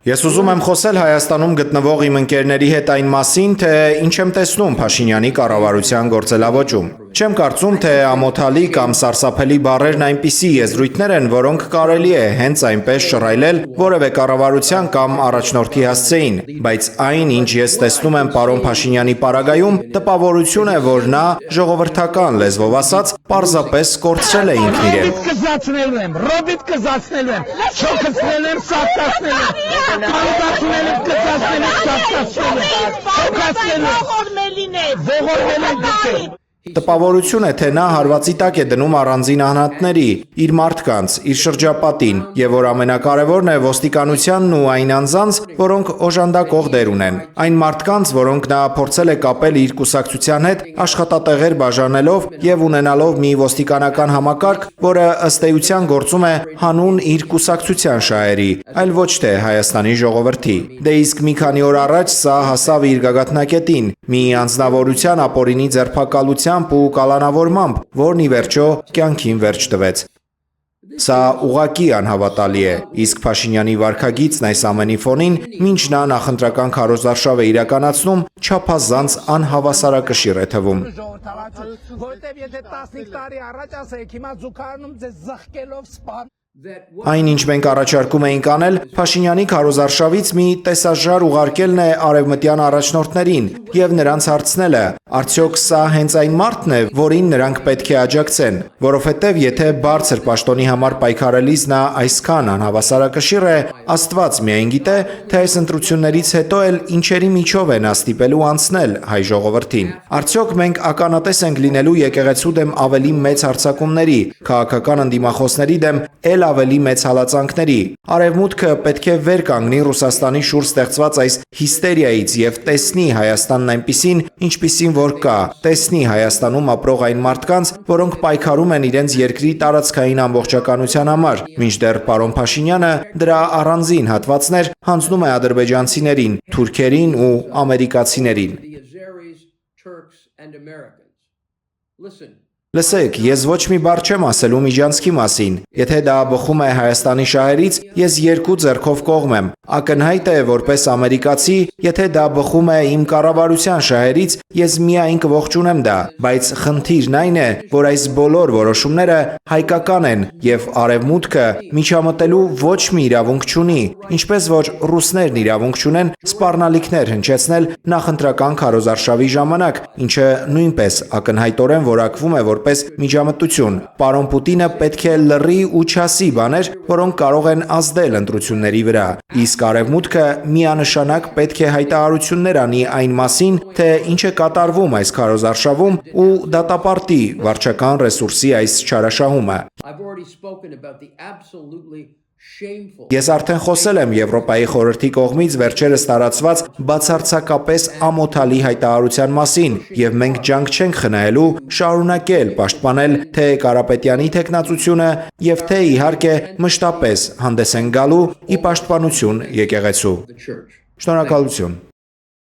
Ես ուզում եմ խոսել Հայաստանում գտնվող իմ ընկերների հետ այն մասին, թե ինչ եմ տեսնում Փաշինյանի կառավարության գործելավոճում։ Չեմ կարծում, թե ամոթալի կամ սարսափելի բառերն այնպիսի եզրույթներ են, որոնք կարելի է հենց այնպես շռայլել որևէ կառավարության կամ առաջնորդի հասցեին, բայց այն, ինչ ես տեսնում եմ պարոն Փաշինյանի պարագայում, տպավորություն է, որ նա ժողովրդական լեզվով ասած պարզապես կորցրել է ինքն իրեն։ Տպավորություն է, թե նա հարվածի տակ է դնում առանձին անհատների, իր մարդկանց, իր շրջապատին, եւ որ ամենակարևորն է ոստիկանությանն ու այն անձանց, որոնք օժանդակող դեր ունեն։ Այն մարդկանց, որոնք նա փորձել է կապել իր կուսակցության հետ, աշխատատեղեր բաժանելով եւ ունենալով մի ոստիկանական համակարգ, որը ըստ էության գործում է հանուն իր կուսակցության շահերի, այլ ոչ թե Հայաստանի ժողովրդի։ Դե իսկ մի քանի օր առաջ սա հասավ իր գագաթնակետին, մի անձնավորության ապօրինի ձերբակալության ու կալանավորմամբ, որն ի վերջո կյանքին վերջ տվեց։ Սա ուղղակի անհավատալի է, իսկ Փաշինյանի վարքագիծն այս ամենի ֆոնին, մինչ նա նախընտրական քարոզարշավ է իրականացնում, չափազանց անհավասարակշիռ է թվում։ Այն, ինչ մենք առաջարկում էինք անել, Փաշինյանի քարոզարշավից մի տեսաժար ուղարկելն է արևմտյան առաջնորդներին եւ նրանց հարցնելը, արդյոք սա հենց այն մարդն է, որին նրանք պետք է աջակցեն, որովհետեւ եթե բարձր պաշտոնի համար պայքարելիս նա այսքան անհավասարակշիռ է, Աստված միայն գիտե, թե այս ընտրություններից հետո էլ ինչերի միջով է նա ստիպելու անցնել հայ ժողովրդին։ Արդյոք մենք ականատես ենք լինելու եկեղեցու դեմ ավելի մեծ հարձակումների, քաղաքական ընդդիմախոսների դեմ էլ ավելի մեծ հալածանքների։ Արևմուտքը պետք է վեր կանգնի Ռուսաստանի շուրջ ստեղծված այս հիստերիայից եւ տեսնի Հայաստանն այնպիսին, ինչպիսին որ կա, տեսնի Հայաստանում ապրող այն մարդկանց, որոնք պայքարում են իրենց երկրի տարածքային ամբողջականության համար, մինչդեռ պարոն Փաշինյանը դրա առանձին հատվածներ հանձնում է ադրբեջանցիներին, թուրքերին ու ամերիկացիներին։ Լսեք, ես ոչ մի բառ չեմ ասելու Միջանցքի մասին, եթե դա բխում է Հայաստանի շահերից, ես երկու ձեռքով կողմ եմ, ակնհայտ է որպես ամերիկացի, եթե դա բխում է իմ կառավարության շահերից, ես միայն կողջունեմ դա, բայց խնդիրն այն է, որ այս բոլոր որոշումները հայկական են եւ արևմուտքը միջամտելու ոչ մի իրավունք չունի, ինչպես որ ռուսներն իրավունք չունեն սպառնալիքներ հնչեցնել նախընտրական քարոզարշավի ժամանակ, ինչը նույնպես ակնհայտորեն որակվում է որպես միջամտություն։ Պարոն Պուտինը պետք է լռի ու չասի բաներ, որոնք կարող են ազդել ընտրությունների վրա։ Իսկ արևմուտքը միանշանակ պետք է հայտարարություններ անի այն մասին, թե ինչ է կատարվում այս քարոզարշավում ու դատապարտի վարչական ռեսուրսի այս չարաշահումը։ Ես արդեն խոսել եմ Եվրոպայի խորհրդի կողմից վերջերս տարածված բացարձակապես ամոթալի հայտարարության մասին եւ մենք ջանք չենք խնայելու շարունակել պաշտպանել թե Կարապետյանի թեկնածությունը եւ թե իհարկե մշտապես հանդես են գալու ի պաշտպանություն եկեղեցու։ Շնորհակալություն։